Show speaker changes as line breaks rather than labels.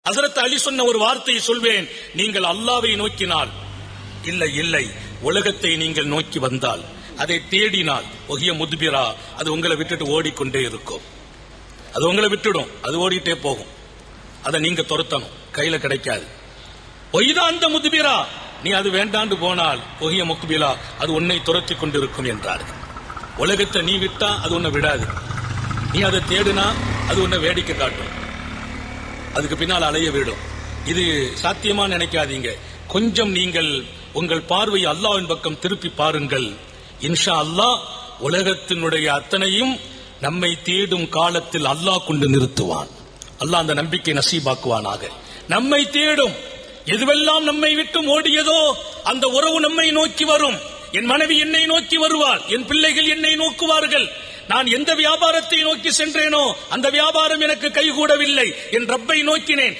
ஹஜ்ரத் அலி சொன்ன ஒரு வார்த்தையை சொல்வேன், நீங்கள் அல்லாஹ்வை நோக்கினால், இல்லை உலகத்தை நீங்கள் நோக்கி வந்தால், அதை தேடினால், ஒஹிய முதுபிரா, அது உங்களை விட்டுட்டு ஓடிக்கொண்டே இருக்கும். அது உங்களை விட்டுடும், அது ஓடிட்டே போகும். அதை நீங்க துரத்தணும், கையில கிடைக்காது. ஒய்தான் அந்த முதுபிரா, நீ அது வேண்டாண்டு போனால், ஒஹிய முக்பிலா, அது உன்னை துரத்தி கொண்டிருக்கும் என்றார்கள். உலகத்தை நீ விட்டா அது உன்னை விடாது, நீ அதை தேடினா அது உன்னை வேடிக்கை காட்டும், அதுக்கு பின்னால் அலைய விடும். இது சாத்தியமா நினைக்காதீங்க. கொஞ்சம் நீங்கள் உங்கள் பார்வை அல்லாஹ்வின் பக்கம் திருப்பி பாருங்கள். இன்ஷா அல்லாஹ் உலகத்தினுடைய அத்தனையும் நம்மை தேடும் காலத்தில் அல்லாஹ் கொண்டு நிறுத்துவான். அல்லாஹ் அந்த நம்பிக்கை நசீபாக்குவானாக. நம்மை தேடும், எதுவெல்லாம் நம்மை விட்டு ஓடியதோ அந்த உறவு நம்மை நோக்கி வரும். என் மனைவி என்னை நோக்கி வருவாள், என் பிள்ளைகள் என்னை நோக்குவார்கள். நான் எந்த வியாபாரத்தை நோக்கி சென்றேனோ அந்த வியாபாரம் எனக்கு கைகூடவில்லை, என் ரப்பை நோக்கினேன்.